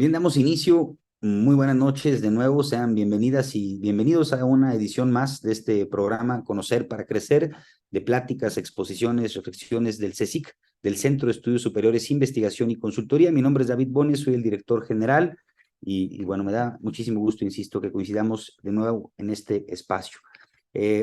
Muy bien, damos inicio. Muy buenas noches de nuevo. Sean bienvenidas y bienvenidos a una edición más de este programa Conocer para Crecer, de pláticas, exposiciones, reflexiones del CSIC, del Centro de Estudios Superiores, Investigación y Consultoría. Mi nombre es David Bones, soy el director general y bueno, me da muchísimo gusto, insisto, que coincidamos de nuevo en este espacio.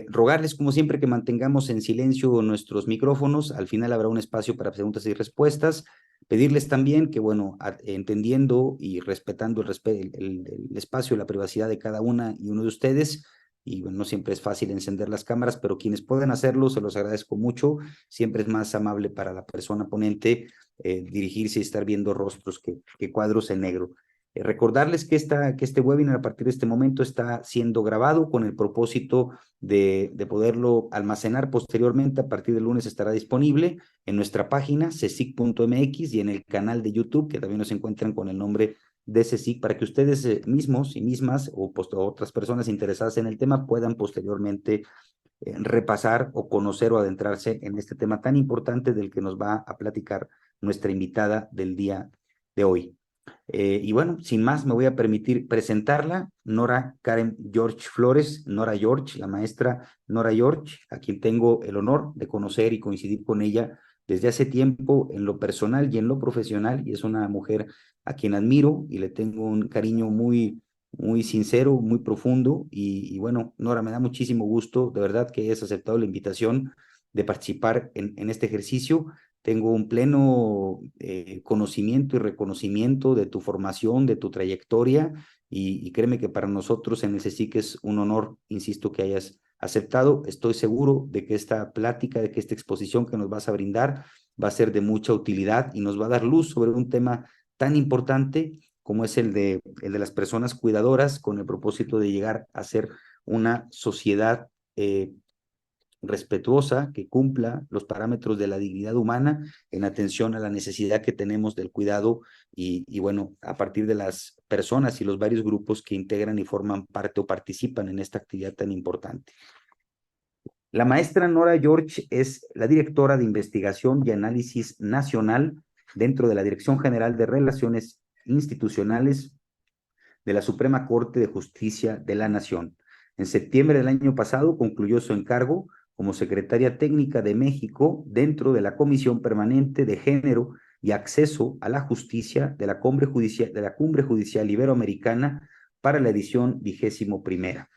Rogarles, como siempre, que mantengamos en silencio nuestros micrófonos. Al final habrá un espacio para preguntas y respuestas. Pedirles también que, bueno, entendiendo y respetando el espacio, la privacidad de cada una y uno de ustedes, y bueno, no siempre es fácil encender las cámaras, pero quienes pueden hacerlo, se los agradezco mucho. Siempre es más amable para la persona ponente dirigirse y estar viendo rostros que cuadros en negro. Recordarles que este webinar a partir de este momento está siendo grabado con el propósito de poderlo almacenar posteriormente. A partir del lunes estará disponible en nuestra página cesic.mx y en el canal de YouTube, que también nos encuentran con el nombre de CSIC, para que ustedes mismos y mismas o otras personas interesadas en el tema puedan posteriormente repasar o conocer o adentrarse en este tema tan importante del que nos va a platicar nuestra invitada del día de hoy. Y bueno, sin más, me voy a permitir presentarla, Nora Karen George Flores, Nora George, la maestra Nora George, a quien tengo el honor de conocer y coincidir con ella desde hace tiempo en lo personal y en lo profesional, y es una mujer a quien admiro y le tengo un cariño muy sincero, muy profundo, y bueno, Nora, me da muchísimo gusto, de verdad que hayas aceptado la invitación de participar en este ejercicio. Tengo un pleno conocimiento y reconocimiento de tu formación, de tu trayectoria, y créeme que para nosotros en el CSIC es un honor, insisto, que hayas aceptado. Estoy seguro de que esta plática, de que esta exposición que nos vas a brindar va a ser de mucha utilidad y nos va a dar luz sobre un tema tan importante como es el de las personas cuidadoras, con el propósito de llegar a ser una sociedad respetuosa, que cumpla los parámetros de la dignidad humana en atención a la necesidad que tenemos del cuidado y bueno, a partir de las personas y los varios grupos que integran y forman parte o participan en esta actividad tan importante. La maestra Nora George es la directora de Investigación y Análisis Nacional dentro de la Dirección General de Relaciones Institucionales de la Suprema Corte de Justicia de la Nación. En septiembre del año pasado concluyó su encargo como secretaria técnica de México dentro de la Comisión Permanente de Género y Acceso a la Justicia de la Cumbre Judicial Iberoamericana para la edición 21ª.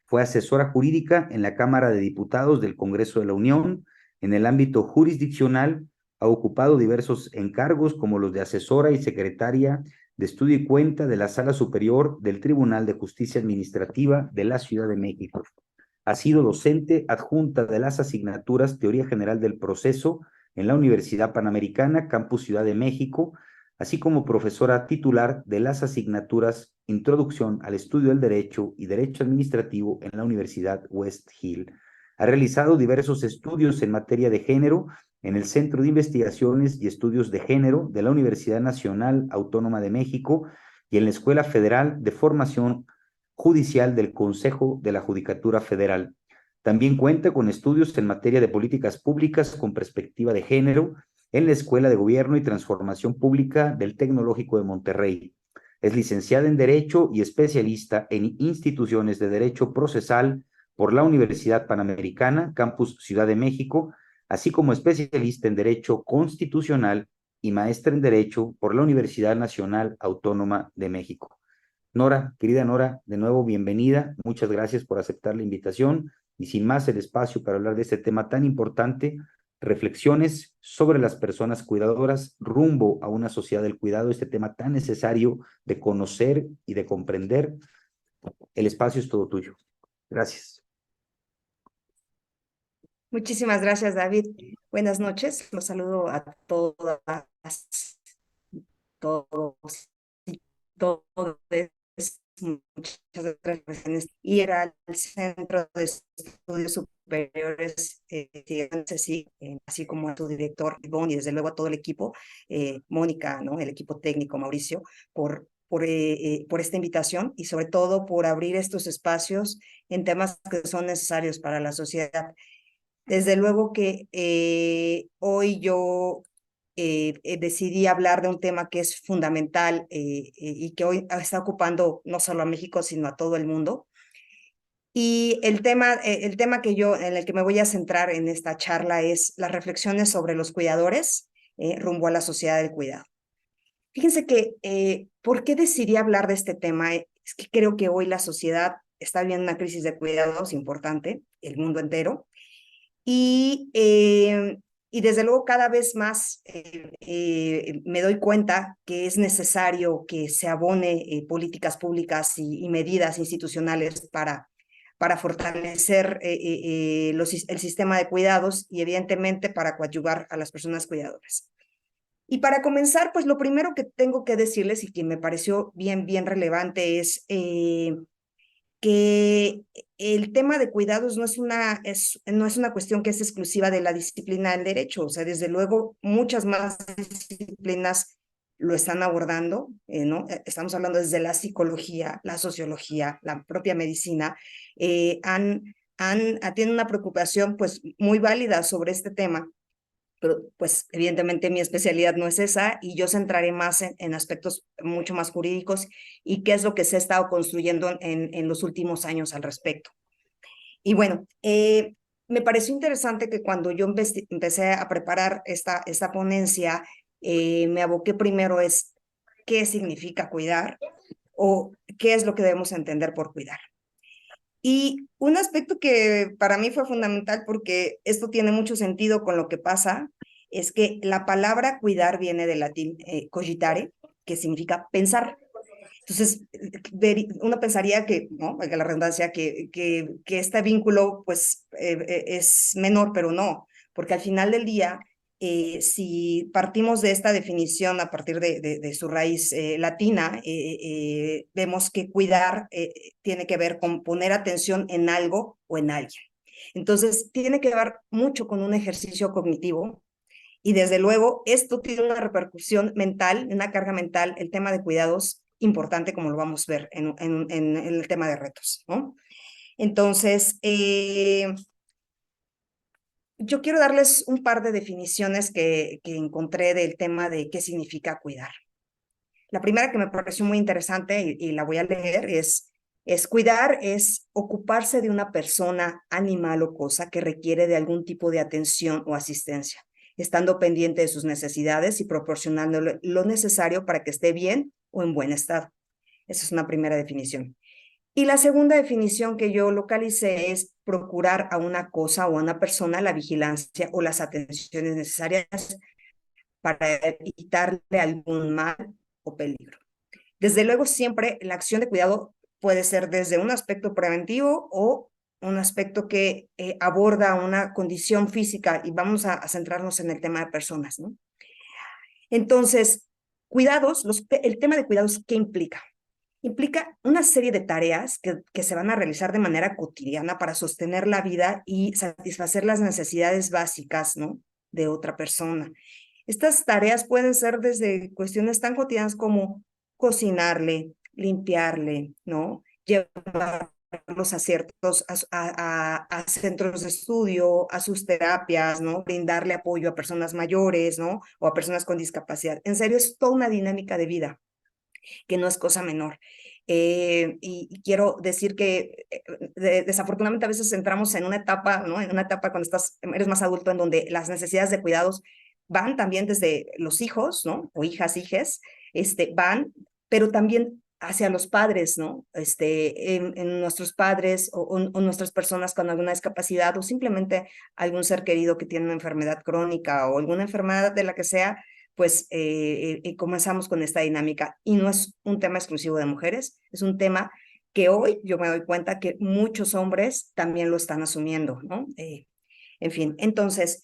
Fue asesora jurídica en la Cámara de Diputados del Congreso de la Unión. En el ámbito jurisdiccional ha ocupado diversos encargos como los de asesora y secretaria de estudio y cuenta de la Sala Superior del Tribunal de Justicia Administrativa de la Ciudad de México. Ha sido docente adjunta de las asignaturas Teoría General del Proceso en la Universidad Panamericana, Campus Ciudad de México, así como profesora titular de las asignaturas Introducción al Estudio del Derecho y Derecho Administrativo en la Universidad West Hill. Ha realizado diversos estudios en materia de género en el Centro de Investigaciones y Estudios de Género de la Universidad Nacional Autónoma de México y en la Escuela Federal de Formación Judicial del Consejo de la Judicatura Federal. También cuenta con estudios en materia de políticas públicas con perspectiva de género en la Escuela de Gobierno y Transformación Pública del Tecnológico de Monterrey. Es licenciada en Derecho y especialista en instituciones de Derecho Procesal por la Universidad Panamericana, Campus Ciudad de México, así como especialista en Derecho Constitucional y maestra en Derecho por la Universidad Nacional Autónoma de México. Nora, querida Nora, de nuevo bienvenida. Muchas gracias por aceptar la invitación y sin más el espacio para hablar de este tema tan importante, reflexiones sobre las personas cuidadoras rumbo a una sociedad del cuidado, este tema tan necesario de conocer y de comprender. El espacio es todo tuyo. Gracias. Muchísimas gracias, David. Buenas noches. Los saludo a todas, todos y todas. Muchas gracias. Y era el Centro de Estudios Superiores, sí, así como a tu director, Ivonne, y desde luego a todo el equipo, Mónica, ¿no? El equipo técnico, Mauricio, por esta invitación y sobre todo por abrir estos espacios en temas que son necesarios para la sociedad. Desde luego que hoy yo decidí hablar de un tema que es fundamental y que hoy está ocupando no solo a México, sino a todo el mundo. Y el tema en el que me voy a centrar en esta charla es las reflexiones sobre los cuidadores rumbo a la sociedad del cuidado. Fíjense que, ¿por qué decidí hablar de este tema? Es que creo que hoy la sociedad está viviendo una crisis de cuidados importante, el mundo entero, y, eh, y desde luego cada vez más me doy cuenta que es necesario que se abone políticas públicas y medidas institucionales para fortalecer el sistema de cuidados y evidentemente para coadyuvar a las personas cuidadoras. Y para comenzar, pues lo primero que tengo que decirles y que me pareció bien relevante es que el tema de cuidados no es una cuestión que es exclusiva de la disciplina del derecho. O sea, desde luego, muchas más disciplinas lo están abordando, ¿no? Estamos hablando desde la psicología, la sociología, la propia medicina, tienen una preocupación pues muy válida sobre este tema, pero pues evidentemente mi especialidad no es esa y yo centraré más en aspectos mucho más jurídicos y qué es lo que se ha estado construyendo en los últimos años al respecto. Y bueno, me pareció interesante que cuando yo empecé a preparar esta ponencia, me aboqué primero es qué significa cuidar o qué es lo que debemos entender por cuidar. Y un aspecto que para mí fue fundamental, porque esto tiene mucho sentido con lo que pasa, es que la palabra cuidar viene del latín cogitare, que significa pensar. Entonces, uno pensaría que, ¿no? Que la redundancia, que este vínculo pues es menor, pero no, porque al final del día, si partimos de esta definición a partir de su raíz latina, vemos que cuidar tiene que ver con poner atención en algo o en alguien. Entonces, tiene que ver mucho con un ejercicio cognitivo y desde luego esto tiene una repercusión mental, una carga mental, el tema de cuidados importante como lo vamos a ver en el tema de retos, ¿no? Entonces, yo quiero darles un par de definiciones que encontré del tema de qué significa cuidar. La primera que me pareció muy interesante y la voy a leer es cuidar, es ocuparse de una persona, animal o cosa que requiere de algún tipo de atención o asistencia, estando pendiente de sus necesidades y proporcionándole lo necesario para que esté bien o en buen estado. Esa es una primera definición. Y la segunda definición que yo localicé es procurar a una cosa o a una persona la vigilancia o las atenciones necesarias para evitarle algún mal o peligro. Desde luego, siempre la acción de cuidado puede ser desde un aspecto preventivo o un aspecto que aborda una condición física y vamos a centrarnos en el tema de personas, ¿no? Entonces, cuidados, el tema de cuidados, ¿qué implica? Implica una serie de tareas que se van a realizar de manera cotidiana para sostener la vida y satisfacer las necesidades básicas, ¿no? De otra persona. Estas tareas pueden ser desde cuestiones tan cotidianas como cocinarle, limpiarle, ¿no? Llevarlos a ciertos, a centros de estudio, a sus terapias, ¿no? Brindarle apoyo a personas mayores, ¿no? O a personas con discapacidad. En serio, es toda una dinámica de vida que no es cosa menor. Y quiero decir que desafortunadamente a veces entramos en una etapa, ¿no? En una etapa cuando eres más adulto en donde las necesidades de cuidados van también desde los hijos, ¿no? O hijas, hijes, van, pero también hacia los padres, ¿no? En nuestros padres o nuestras personas con alguna discapacidad o simplemente algún ser querido que tiene una enfermedad crónica o alguna enfermedad de la que sea, pues comenzamos con esta dinámica. Y no es un tema exclusivo de mujeres, es un tema que hoy yo me doy cuenta que muchos hombres también lo están asumiendo, ¿no? En fin, entonces,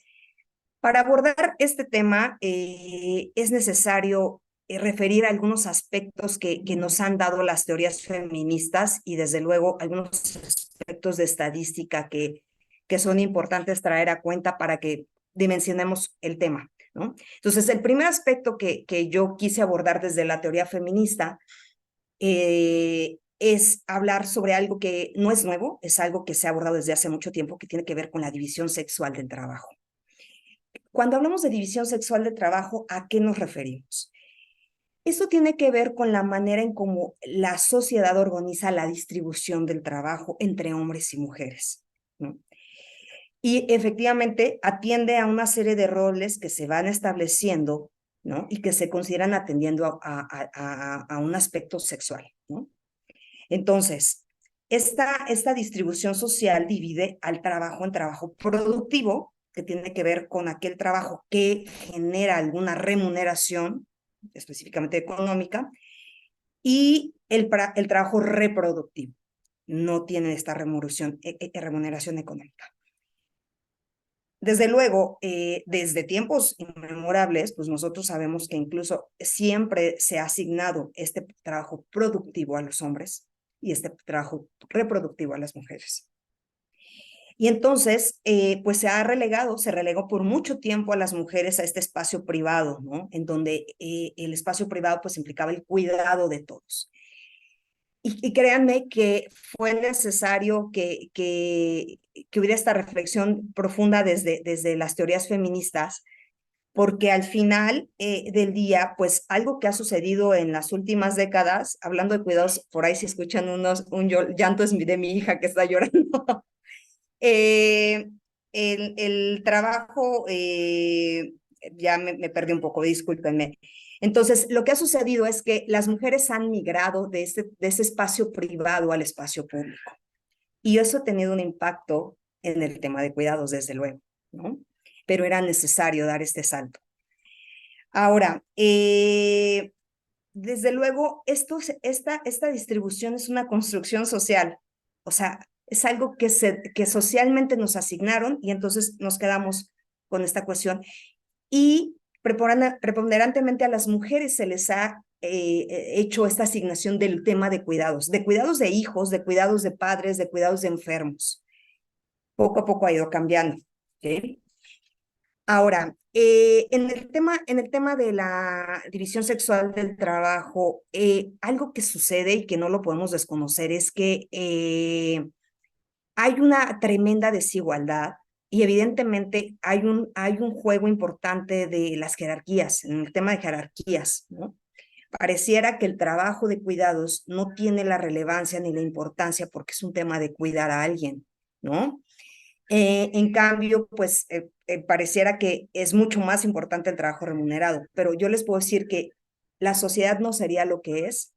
para abordar este tema es necesario referir a algunos aspectos que nos han dado las teorías feministas y desde luego algunos aspectos de estadística que son importantes traer a cuenta para que dimensionemos el tema, ¿no? Entonces, el primer aspecto que yo quise abordar desde la teoría feminista es hablar sobre algo que no es nuevo, es algo que se ha abordado desde hace mucho tiempo, que tiene que ver con la división sexual del trabajo. Cuando hablamos de división sexual de trabajo, ¿a qué nos referimos? Esto tiene que ver con la manera en cómo la sociedad organiza la distribución del trabajo entre hombres y mujeres, ¿no? Y efectivamente atiende a una serie de roles que se van estableciendo, ¿no? Y que se consideran atendiendo a un aspecto sexual, ¿no? Entonces, esta distribución social divide al trabajo en trabajo productivo, que tiene que ver con aquel trabajo que genera alguna remuneración, específicamente económica, y el trabajo reproductivo. No tiene esta remuneración económica. Desde luego, desde tiempos inmemorables, pues nosotros sabemos que incluso siempre se ha asignado este trabajo productivo a los hombres y este trabajo reproductivo a las mujeres. Y entonces, pues se relegó por mucho tiempo a las mujeres a este espacio privado, ¿no? En donde el espacio privado pues implicaba el cuidado de todos. Y créanme que fue necesario que hubiera esta reflexión profunda desde las teorías feministas, porque al final del día, pues algo que ha sucedido en las últimas décadas, hablando de cuidados, por ahí si escuchan un llanto es de mi hija que está llorando, eh, el trabajo, ya me perdí un poco, discúlpenme. Entonces, lo que ha sucedido es que las mujeres han migrado de ese espacio privado al espacio público. Y eso ha tenido un impacto en el tema de cuidados, desde luego, ¿no? Pero era necesario dar este salto. Ahora, desde luego, esta distribución es una construcción social. O sea, es algo que socialmente nos asignaron y entonces nos quedamos con esta cuestión. Y preponderantemente a las mujeres se les ha hecho esta asignación del tema de cuidados de hijos, de cuidados de padres, de cuidados de enfermos. Poco a poco ha ido cambiando. ¿Okay? Ahora, en el tema de la división sexual del trabajo, algo que sucede y que no lo podemos desconocer es que hay una tremenda desigualdad y evidentemente hay un juego importante de las jerarquías, en el tema de jerarquías, ¿no? Pareciera que el trabajo de cuidados no tiene la relevancia ni la importancia porque es un tema de cuidar a alguien, ¿no? En cambio, pues pareciera que es mucho más importante el trabajo remunerado, pero yo les puedo decir que la sociedad no sería lo que es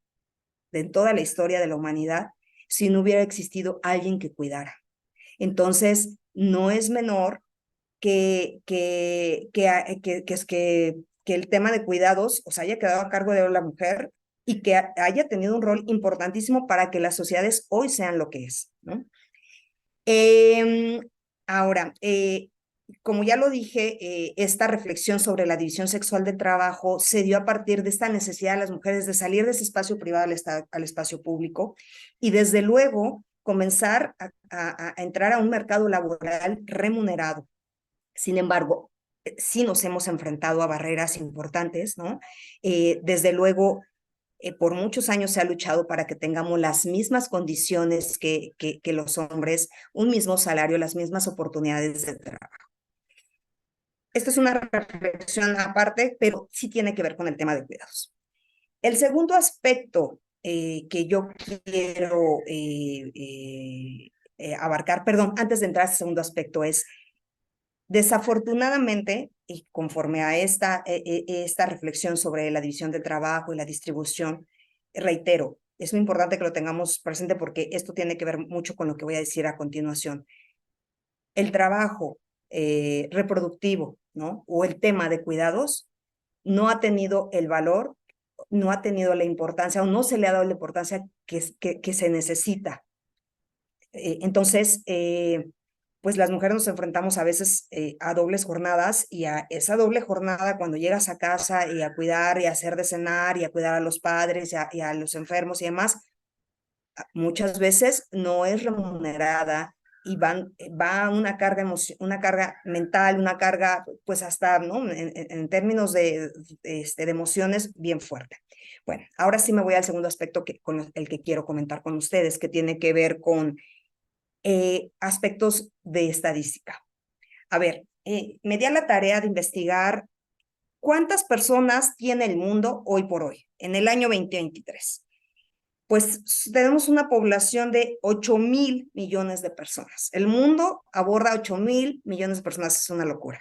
de toda la historia de la humanidad si no hubiera existido alguien que cuidara. Entonces, no es menor que el tema de cuidados o sea, haya quedado a cargo de la mujer y que haya tenido un rol importantísimo para que las sociedades hoy sean lo que es, ¿no? Ahora, como ya lo dije, esta reflexión sobre la división sexual del trabajo se dio a partir de esta necesidad de las mujeres de salir de ese espacio privado al espacio público y desde luego comenzar a entrar a un mercado laboral remunerado. Sin embargo, sí nos hemos enfrentado a barreras importantes, ¿no? Desde luego, por muchos años se ha luchado para que tengamos las mismas condiciones que los hombres, un mismo salario, las mismas oportunidades de trabajo. Esta es una reflexión aparte, pero sí tiene que ver con el tema de cuidados. El segundo aspecto que yo quiero abarcar, perdón, antes de entrar a este segundo aspecto es, desafortunadamente, y conforme a esta reflexión sobre la división del trabajo y la distribución, reitero, es muy importante que lo tengamos presente porque esto tiene que ver mucho con lo que voy a decir a continuación. El trabajo reproductivo, ¿no? O el tema de cuidados no ha tenido el valor, no ha tenido la importancia o no se le ha dado la importancia que se necesita. Entonces, pues las mujeres nos enfrentamos a veces a dobles jornadas y a esa doble jornada cuando llegas a casa y a cuidar y a hacer de cenar y a cuidar a los padres y a los enfermos y demás, muchas veces no es remunerada y va una carga mental, una carga pues hasta, ¿no? En términos de emociones bien fuerte. Bueno, ahora sí me voy al segundo aspecto con el que quiero comentar con ustedes, que tiene que ver con aspectos de estadística. A ver, me di a la tarea de investigar cuántas personas tiene el mundo hoy por hoy, en el año 2023. Pues tenemos una población de 8.000 millones de personas. El mundo aborda 8.000 millones de personas, es una locura.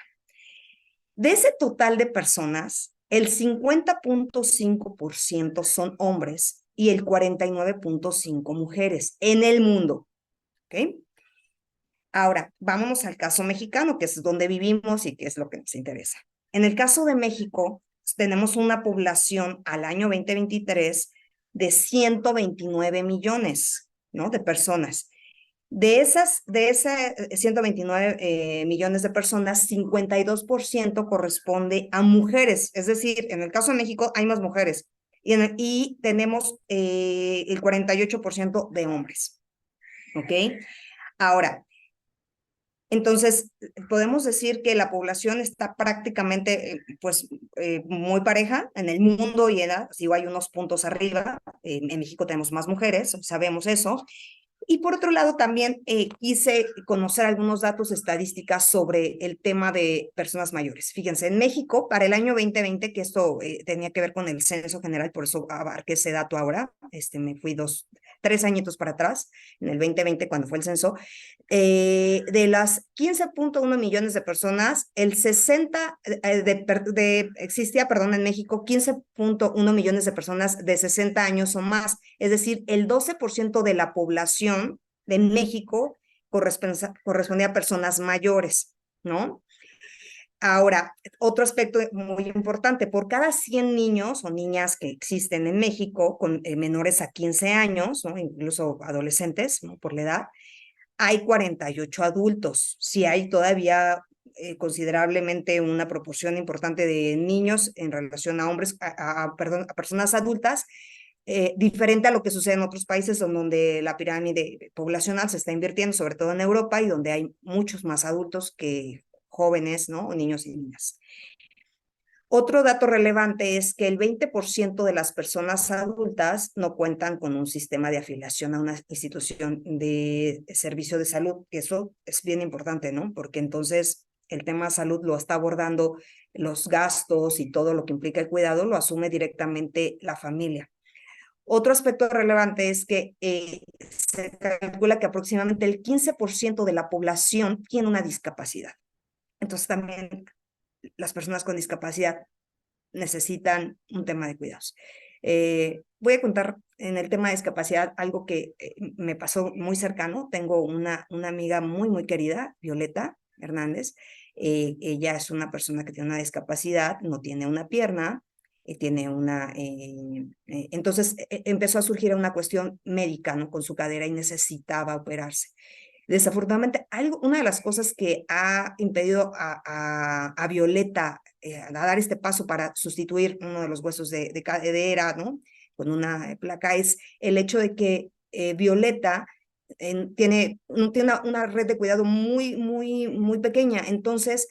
De ese total de personas, el 50.5% son hombres y el 49.5% mujeres en el mundo. ¿Ok? Ahora, vámonos al caso mexicano, que es donde vivimos y que es lo que nos interesa. En el caso de México, tenemos una población al año 2023 de 129 millones, ¿no? De personas. De esas 129 millones de personas, 52% corresponde a mujeres. Es decir, en el caso de México hay más mujeres y tenemos el 48% de hombres. ¿Ok? Ahora, entonces, podemos decir que la población está prácticamente muy pareja en el mundo y si hay unos puntos arriba. En México tenemos más mujeres, sabemos eso. Y por otro lado, también quise conocer algunos datos estadísticas sobre el tema de personas mayores. Fíjense, en México, para el año 2020, que esto tenía que ver con el censo general, por eso abarqué ese dato ahora, me fui 3 añitos para atrás, en el 2020, cuando fue el censo, de las 15.1 millones de personas, el 60 existía, en México 15.1 millones de personas de 60 años o más, es decir, el 12% de la población de México correspondía a personas mayores, ¿no? Ahora, otro aspecto muy importante, por cada 100 niños o niñas que existen en México con menores a 15 años, ¿no? Incluso adolescentes, ¿no? Por la edad, hay 48 adultos. Sí hay todavía considerablemente una proporción importante de niños en relación a hombres, a personas adultas, diferente a lo que sucede en otros países donde la pirámide poblacional se está invirtiendo, sobre todo en Europa, y donde hay muchos más adultos que jóvenes, ¿no? Niños y niñas. Otro dato relevante es que el 20% de las personas adultas no cuentan con un sistema de afiliación a una institución de servicio de salud, que eso es bien importante, ¿no? Porque entonces el tema de salud lo está abordando, los gastos y todo lo que implica el cuidado lo asume directamente la familia. Otro aspecto relevante es que se calcula que aproximadamente el 15% de la población tiene una discapacidad. Entonces también las personas con discapacidad necesitan un tema de cuidados. Voy a contar en el tema de discapacidad algo que me pasó muy cercano. Tengo una amiga muy, muy querida, Violeta Hernández. Ella es una persona que tiene una discapacidad, no tiene una pierna, tiene una... entonces empezó a surgir una cuestión médica, ¿no? Con su cadera y necesitaba operarse. Desafortunadamente, una de las cosas que ha impedido a Violeta a dar este paso para sustituir uno de los huesos de cadera, ¿no? Con una placa, es el hecho de que Violeta tiene una red de cuidado muy, muy, muy pequeña. Entonces,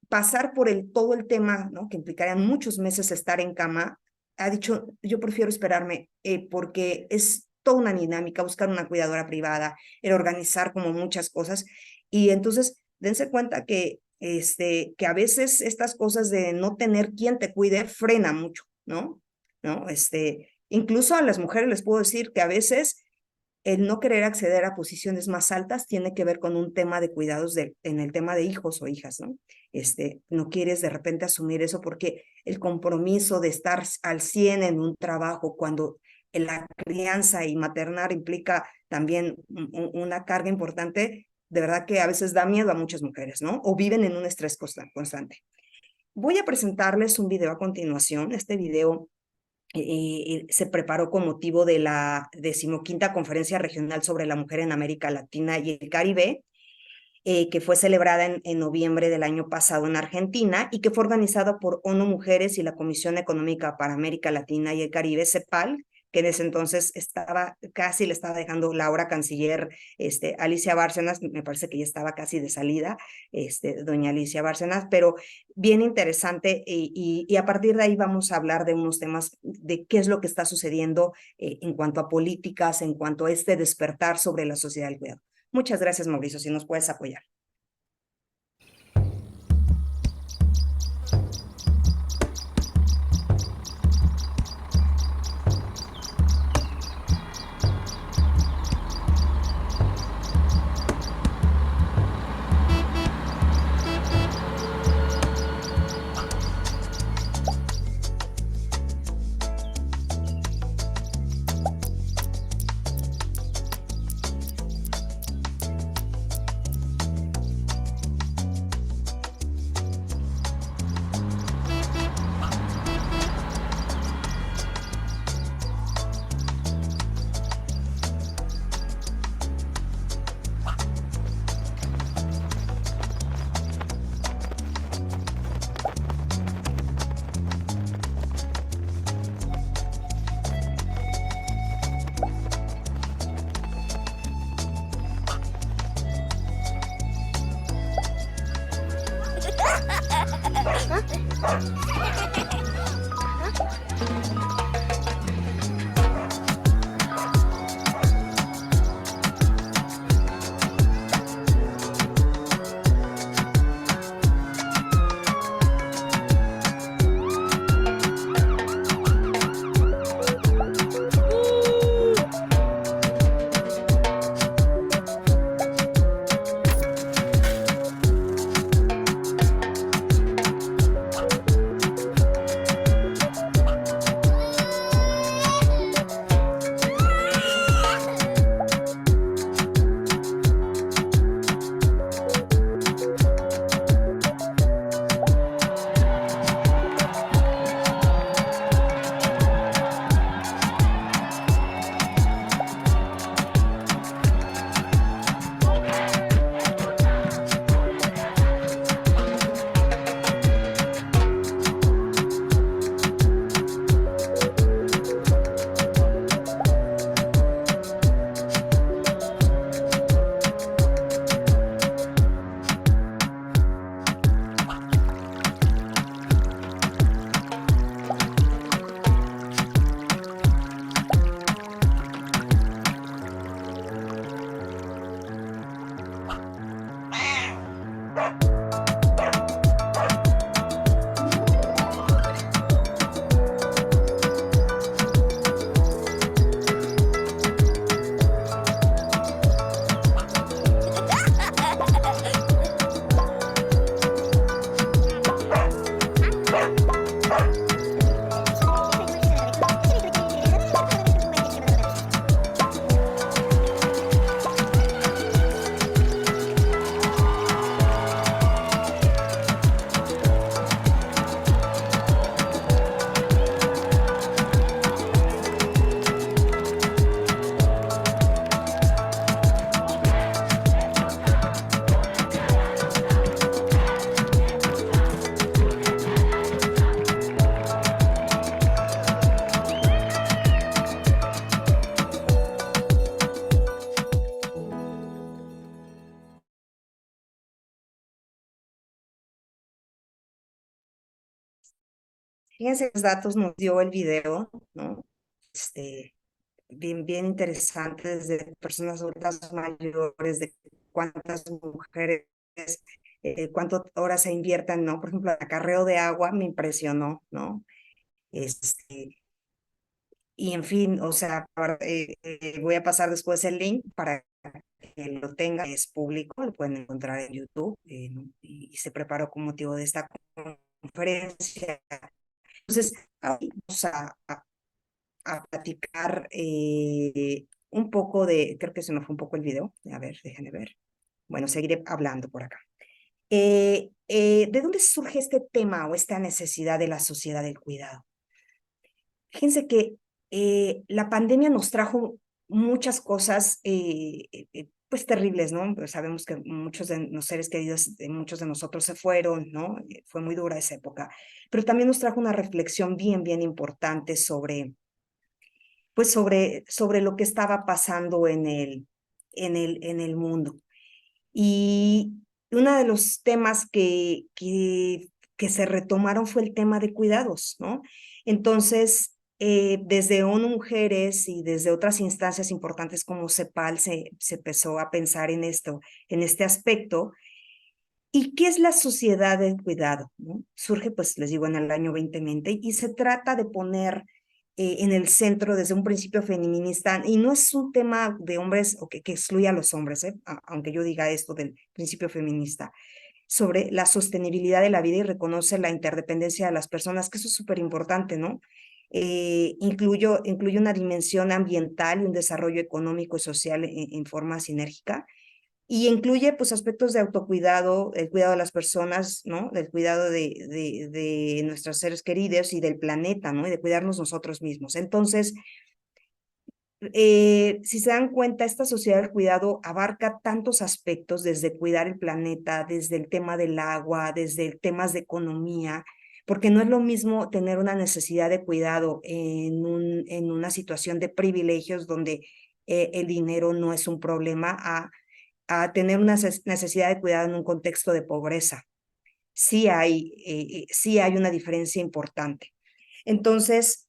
pasar por todo el tema, ¿no? Que implicaría muchos meses estar en cama, ha dicho, yo prefiero esperarme porque es toda una dinámica, buscar una cuidadora privada, el organizar como muchas cosas. Y entonces, dense cuenta que a veces estas cosas de no tener quien te cuide frena mucho, ¿no? ¿No? Incluso a las mujeres les puedo decir que a veces el no querer acceder a posiciones más altas tiene que ver con un tema de cuidados en el tema de hijos o hijas, ¿no? No quieres de repente asumir eso porque el compromiso de estar al 100 en un trabajo cuando la crianza y maternar implica también una carga importante, de verdad que a veces da miedo a muchas mujeres, ¿no? O viven en un estrés constante. Voy a presentarles un video a continuación. Este video se preparó con motivo de la 15ª Conferencia Regional sobre la Mujer en América Latina y el Caribe, que fue celebrada en noviembre del año pasado en Argentina y que fue organizada por ONU Mujeres y la Comisión Económica para América Latina y el Caribe, CEPAL, que en ese entonces casi le estaba dejando la ahora canciller Alicia Bárcenas, me parece que ya estaba casi de salida, doña Alicia Bárcenas, pero bien interesante y a partir de ahí vamos a hablar de unos temas de qué es lo que está sucediendo en cuanto a políticas, en cuanto a este despertar sobre la sociedad del cuidado. Muchas gracias, Mauricio, si nos puedes apoyar. Fíjense los datos nos dio el video, ¿no? Bien interesante, desde personas adultas mayores, de cuántas mujeres, cuántas horas se inviertan, ¿no? Por ejemplo, el acarreo de agua me impresionó, ¿no? Y en fin, o sea, voy a pasar después el link para que lo tengan, es público, lo pueden encontrar en YouTube, ¿no? Y se preparó con motivo de esta conferencia. Entonces, vamos a platicar un poco de, creo que se me fue un poco el video, a ver, déjenme ver. Bueno, seguiré hablando por acá. ¿De dónde surge este tema o esta necesidad de la sociedad del cuidado? Fíjense que la pandemia nos trajo muchas cosas pues terribles, ¿no? Pues sabemos que muchos de los seres queridos de muchos de nosotros se fueron, ¿no? Fue muy dura esa época, pero también nos trajo una reflexión bien importante sobre, pues sobre lo que estaba pasando en el mundo. Y uno de los temas que se retomaron fue el tema de cuidados, ¿no? Entonces, desde ONU Mujeres y desde otras instancias importantes como CEPAL se empezó a pensar en esto, en este aspecto. ¿Y qué es la sociedad del cuidado? ¿No? Surge, pues les digo, en el año 2020 y se trata de poner en el centro desde un principio feminista, y no es un tema de hombres o que excluya a los hombres, aunque yo diga esto del principio feminista, sobre la sostenibilidad de la vida y reconoce la interdependencia de las personas, que eso es súper importante, ¿no? Incluye una dimensión ambiental y un desarrollo económico y social en forma sinérgica, y incluye pues aspectos de autocuidado, el cuidado de las personas, ¿no? Del cuidado de nuestros seres queridos y del planeta, ¿no? Y de cuidarnos nosotros mismos. Entonces, si se dan cuenta, esta sociedad del cuidado abarca tantos aspectos, desde cuidar el planeta, desde el tema del agua, desde temas de economía, porque no es lo mismo tener una necesidad de cuidado en una situación de privilegios donde el dinero no es un problema, a tener una necesidad de cuidado en un contexto de pobreza. sí hay una diferencia importante. Entonces,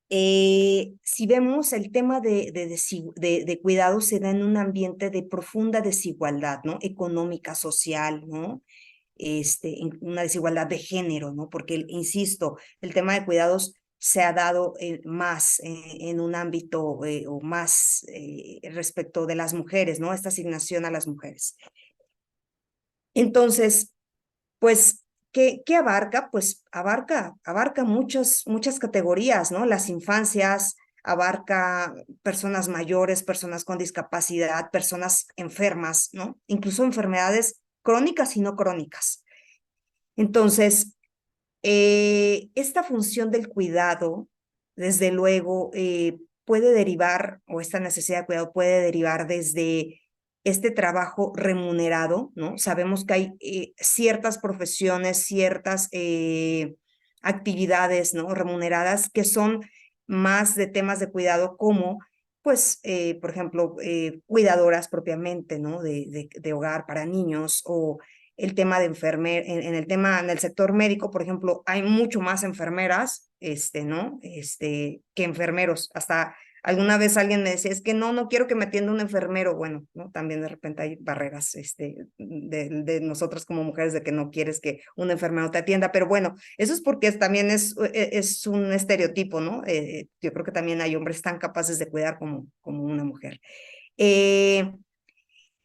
si vemos el tema de cuidado se da en un ambiente de profunda desigualdad, ¿no? Económica, social, ¿no? Una desigualdad de género, ¿no? Porque, insisto, el tema de cuidados se ha dado más en un ámbito o más respecto de las mujeres, ¿no? Esta asignación a las mujeres. Entonces, pues, ¿qué abarca? Pues abarca muchas categorías, ¿no? Las infancias, abarca personas mayores, personas con discapacidad, personas enfermas, ¿no? Incluso enfermedades crónicas y no crónicas. Entonces, esta función del cuidado, desde luego, puede derivar, o esta necesidad de cuidado puede derivar desde este trabajo remunerado, ¿no? Sabemos que hay ciertas profesiones, ciertas actividades, ¿no? Remuneradas que son más de temas de cuidado como, pues, por ejemplo, cuidadoras propiamente, ¿no? De hogar para niños o el tema de en el sector médico, por ejemplo, hay mucho más enfermeras, ¿no? Que enfermeros. Hasta alguna vez alguien me decía, es que no quiero que me atienda un enfermero. Bueno, ¿no? También de repente hay barreras, de nosotras como mujeres de que no quieres que un enfermero te atienda, pero bueno, eso es porque también es un estereotipo, ¿no? Yo creo que también hay hombres tan capaces de cuidar como una mujer.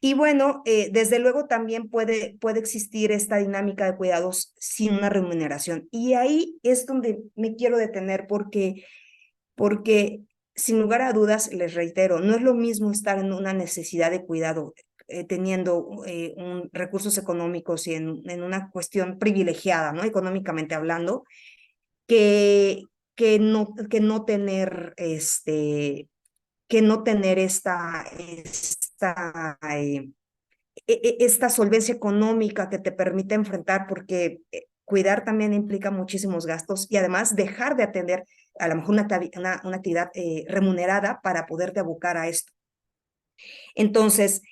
Y bueno, desde luego también puede existir esta dinámica de cuidados sin una remuneración. Y ahí es donde me quiero detener porque sin lugar a dudas, les reitero, no es lo mismo estar en una necesidad de cuidado teniendo recursos económicos y en una cuestión privilegiada, ¿no? Económicamente hablando, que, que no tener esta solvencia económica que te permite enfrentar, porque cuidar también implica muchísimos gastos y además dejar de atender a lo mejor una actividad remunerada para poderte abocar a esto. Entonces,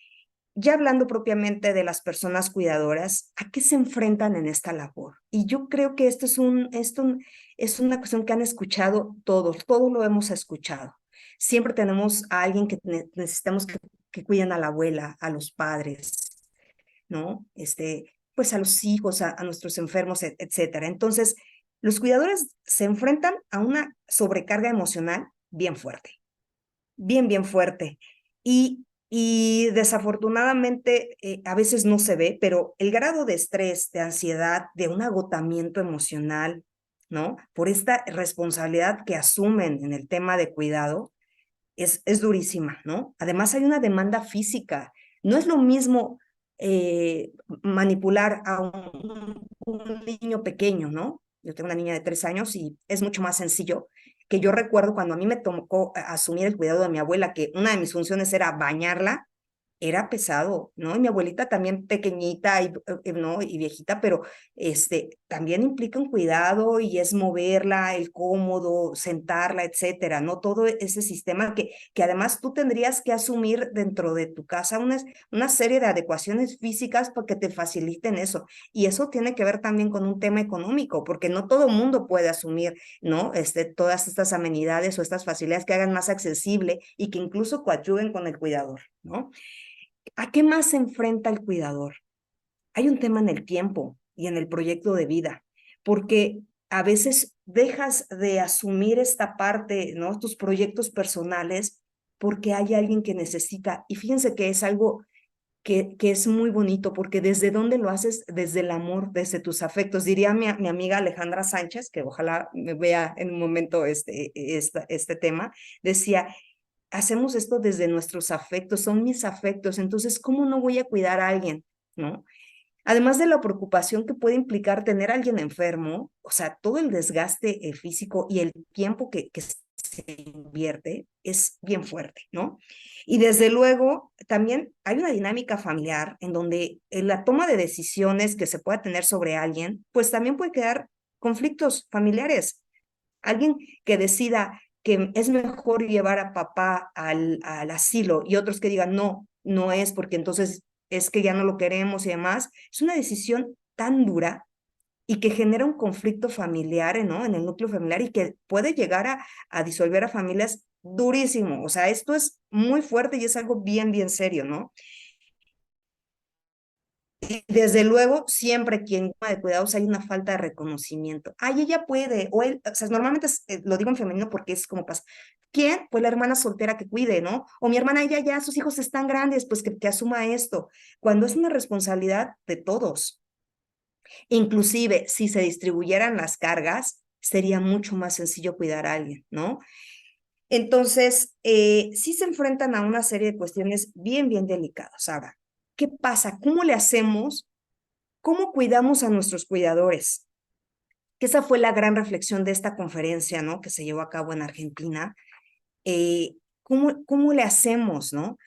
ya hablando propiamente de las personas cuidadoras, ¿a qué se enfrentan en esta labor? Y yo creo que esto es una cuestión que han escuchado todos lo hemos escuchado. Siempre tenemos a alguien que necesitamos que cuiden a la abuela, a los padres, ¿no? Pues a los hijos, a nuestros enfermos, etcétera. Entonces, los cuidadores se enfrentan a una sobrecarga emocional bien fuerte, bien fuerte. Y desafortunadamente a veces no se ve, pero el grado de estrés, de ansiedad, de un agotamiento emocional, ¿no? Por esta responsabilidad que asumen en el tema de cuidado, es durísima, ¿no? Además hay una demanda física. No es lo mismo manipular a un niño pequeño, ¿no? Yo tengo una niña de 3 años y es mucho más sencillo que yo recuerdo cuando a mí me tocó asumir el cuidado de mi abuela, que una de mis funciones era bañarla, era pesado, ¿no? Y mi abuelita también pequeñita ¿no? Y viejita, pero también implica un cuidado y es moverla, el cómodo, sentarla, etcétera, ¿no? Todo ese sistema que además tú tendrías que asumir dentro de tu casa una serie de adecuaciones físicas para que te faciliten eso. Y eso tiene que ver también con un tema económico, porque no todo el mundo puede asumir, ¿no? Todas estas amenidades o estas facilidades que hagan más accesible y que incluso coadyuven con el cuidador, ¿no? ¿A qué más se enfrenta el cuidador? Hay un tema en el tiempo y en el proyecto de vida, porque a veces dejas de asumir esta parte, ¿no? Tus proyectos personales, porque hay alguien que necesita. Y fíjense que es algo que es muy bonito, porque desde dónde lo haces, desde el amor, desde tus afectos. Diría mi amiga Alejandra Sánchez, que ojalá me vea en un momento este tema, decía, hacemos esto desde nuestros afectos, son mis afectos, entonces, ¿cómo no voy a cuidar a alguien? ¿No? Además de la preocupación que puede implicar tener a alguien enfermo, o sea, todo el desgaste físico y el tiempo que se invierte es bien fuerte, ¿no? Y desde luego, también hay una dinámica familiar en donde la toma de decisiones que se pueda tener sobre alguien, pues también puede crear conflictos familiares. Alguien que decida que es mejor llevar a papá al asilo y otros que digan no es porque entonces es que ya no lo queremos y demás, es una decisión tan dura y que genera un conflicto familiar, ¿no? En el núcleo familiar y que puede llegar a disolver a familias durísimo. O sea, esto es muy fuerte y es algo bien, bien serio, ¿no? Y desde luego, siempre quien toma de cuidados hay una falta de reconocimiento. Ay, ella puede, o él, o sea, normalmente lo digo en femenino porque es como pasa. ¿Quién? Pues la hermana soltera que cuide, ¿no? O mi hermana, ella ya, sus hijos están grandes, pues que asuma esto, cuando es una responsabilidad de todos. Inclusive, si se distribuyeran las cargas, sería mucho más sencillo cuidar a alguien, ¿no? Entonces, sí se enfrentan a una serie de cuestiones bien, bien delicadas. Ahora, ¿qué pasa? ¿Cómo le hacemos? ¿Cómo cuidamos a nuestros cuidadores? Que esa fue la gran reflexión de esta conferencia, ¿no? Que se llevó a cabo en Argentina. ¿Cómo le hacemos, no?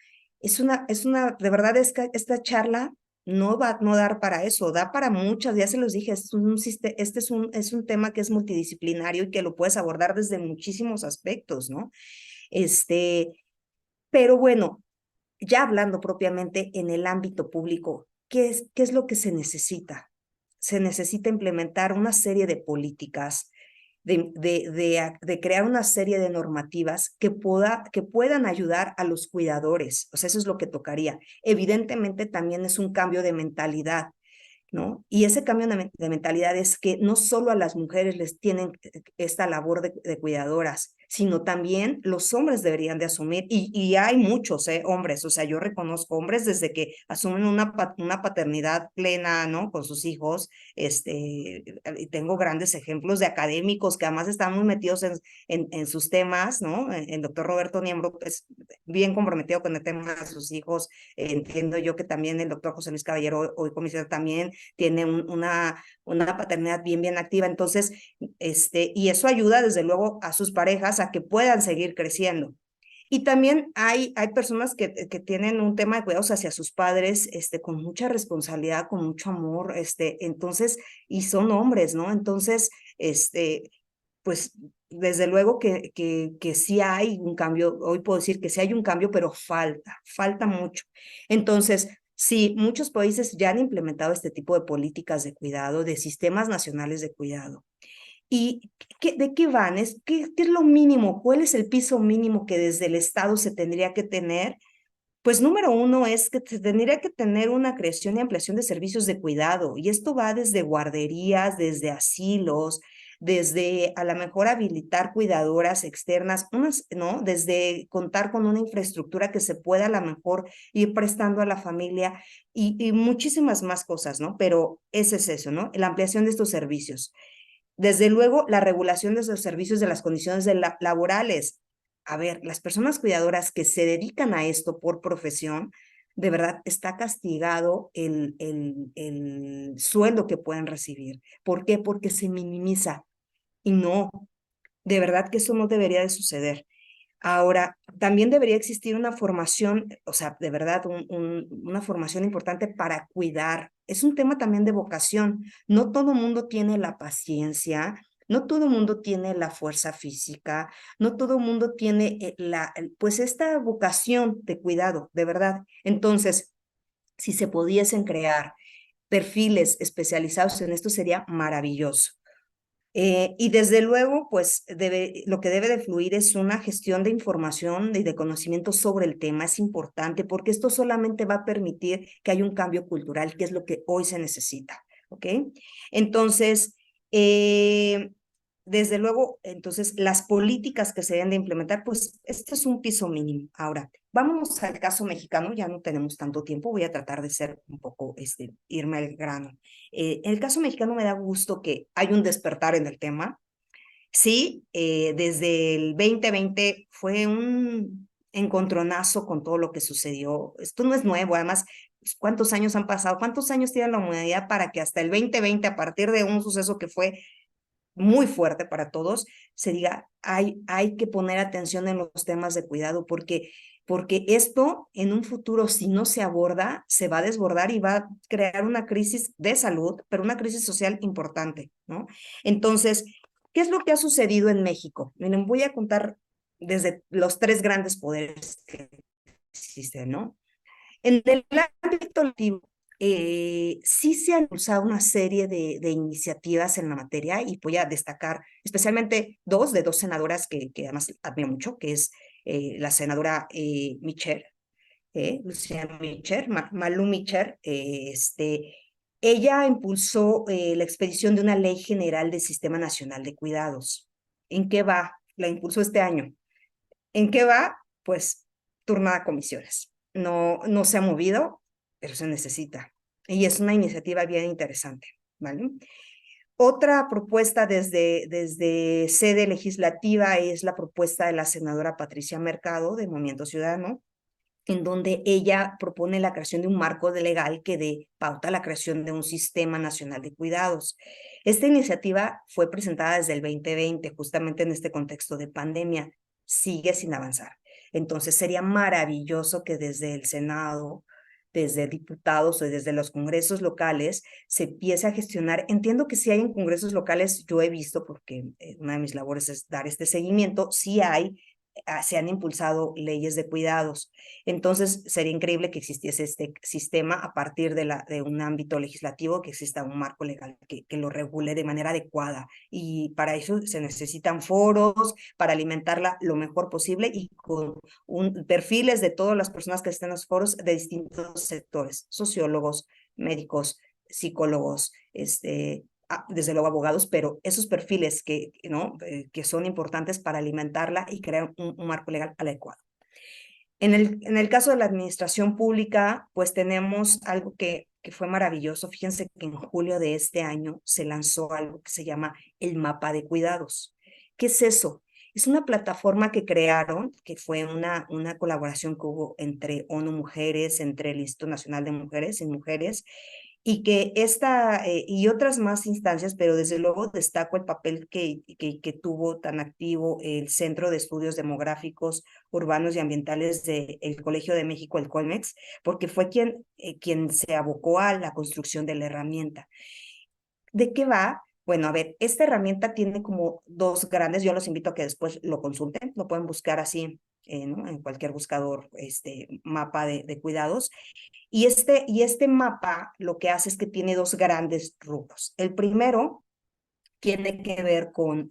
De verdad, esta charla no va a no dar para eso, da para muchas, ya se los dije, este es un tema que es multidisciplinario y que lo puedes abordar desde muchísimos aspectos, ¿no? Este, pero bueno, ya hablando propiamente en el ámbito público, qué es lo que se necesita? Se necesita implementar una serie de políticas, de crear una serie de normativas que puedan ayudar a los cuidadores. O sea, eso es lo que tocaría. Evidentemente también es un cambio de mentalidad, ¿no? Y ese cambio de mentalidad es que no solo a las mujeres les tienen esta labor de cuidadoras, sino también los hombres deberían de asumir, y hay muchos hombres, o sea, yo reconozco hombres desde que asumen una paternidad plena, ¿no? Con sus hijos, y tengo grandes ejemplos de académicos que además están muy metidos en sus temas, ¿no? El doctor Roberto Niembro es bien comprometido con el tema de sus hijos. Entiendo yo que también el doctor José Luis Caballero, hoy comisionado, también tiene una paternidad bien, bien activa. Entonces, y eso ayuda desde luego a sus parejas a que puedan seguir creciendo. Y también hay personas que tienen un tema de cuidados hacia sus padres, con mucha responsabilidad, con mucho amor, entonces, y son hombres, ¿no? Entonces, pues, desde luego que sí hay un cambio, hoy puedo decir que sí hay un cambio, pero falta mucho. Entonces, sí, muchos países ya han implementado este tipo de políticas de cuidado, de sistemas nacionales de cuidado. ¿Y de qué van? ¿Qué es lo mínimo? ¿Cuál es el piso mínimo que desde el Estado se tendría que tener? Pues número uno es que se tendría que tener una creación y ampliación de servicios de cuidado, y esto va desde guarderías, desde asilos, desde a lo mejor habilitar cuidadoras externas, ¿no? Desde contar con una infraestructura que se pueda a lo mejor ir prestando a la familia y muchísimas más cosas, ¿no? Pero ese es eso, ¿no? La ampliación de estos servicios. Desde luego, la regulación de esos servicios, de las condiciones laborales. A ver, las personas cuidadoras que se dedican a esto por profesión, de verdad está castigado el sueldo que pueden recibir. ¿Por qué? Porque se minimiza. Y no, de verdad que eso no debería de suceder. Ahora, también debería existir una formación, o sea, de verdad, una formación importante para cuidar. Es un tema también de vocación. No todo mundo tiene la paciencia, no todo mundo tiene la fuerza física, no todo mundo tiene pues esta vocación de cuidado, de verdad. Entonces, si se pudiesen crear perfiles especializados en esto, sería maravilloso. Y desde luego, pues lo que debe de fluir es una gestión de información y de conocimiento sobre el tema. Es importante porque esto solamente va a permitir que haya un cambio cultural, que es lo que hoy se necesita. ¿Ok? Entonces, eh, desde luego, entonces, las políticas que se deben de implementar, pues esto es un piso mínimo. Ahora, vámonos al caso mexicano, ya no tenemos tanto tiempo, voy a tratar de ser un poco, irme al grano. En el caso mexicano me da gusto que hay un despertar en el tema. Sí, desde el 2020 fue un encontronazo con todo lo que sucedió. Esto no es nuevo, además, pues, ¿cuántos años han pasado? ¿Cuántos años tiene la humanidad para que hasta el 2020, a partir de un suceso que fue muy fuerte para todos, se diga, hay que poner atención en los temas de cuidado, porque esto en un futuro, si no se aborda, se va a desbordar y va a crear una crisis de salud, pero una crisis social importante, ¿no? Entonces, ¿qué es lo que ha sucedido en México? Miren, voy a contar desde los tres grandes poderes que existen, ¿no? En el ámbito legislativo, sí se han impulsado una serie de iniciativas en la materia y voy a destacar especialmente de dos senadoras que además admiro mucho, que es la senadora Michelle, Luciana Michel, Malu Michel, ella impulsó la expedición de una ley general del Sistema Nacional de Cuidados. ¿En qué va? La impulsó este año. ¿En qué va? Pues turnada a comisiones. No, no se ha movido, pero se necesita. Y es una iniciativa bien interesante, ¿vale? Otra propuesta desde sede legislativa es la propuesta de la senadora Patricia Mercado de Movimiento Ciudadano, en donde ella propone la creación de un marco legal que dé pauta a la creación de un sistema nacional de cuidados. Esta iniciativa fue presentada desde el 2020, justamente en este contexto de pandemia, sigue sin avanzar. Entonces sería maravilloso que desde el Senado, desde diputados o desde los congresos locales se empiece a gestionar. Entiendo que sí hay en congresos locales, yo he visto, porque una de mis labores es dar este seguimiento, sí hay, se han impulsado leyes de cuidados. Entonces, sería increíble que existiese este sistema a partir de un ámbito legislativo, que exista un marco legal que lo regule de manera adecuada. Y para eso se necesitan foros para alimentarla lo mejor posible y con perfiles de todas las personas que estén en los foros de distintos sectores, sociólogos, médicos, psicólogos, desde luego abogados, pero esos perfiles ¿no? Que son importantes para alimentarla y crear un marco legal adecuado. En el caso de la administración pública, pues tenemos algo que fue maravilloso. Fíjense que en julio de este año se lanzó algo que se llama el mapa de cuidados. ¿Qué es eso? Es una plataforma que crearon, que fue una colaboración que hubo entre ONU Mujeres, entre el Instituto Nacional de Mujeres y Mujeres, y que esta y otras más instancias, pero desde luego destaco el papel que tuvo tan activo el Centro de Estudios Demográficos, Urbanos y Ambientales del Colegio de México, el Colmex, porque fue quien se abocó a la construcción de la herramienta. ¿De qué va? Bueno, a ver, esta herramienta tiene como dos grandes, yo los invito a que después lo consulten, lo pueden buscar así, ¿no? En cualquier buscador, mapa de cuidados. Y este mapa lo que hace es que tiene dos grandes rubros. El primero tiene que ver con,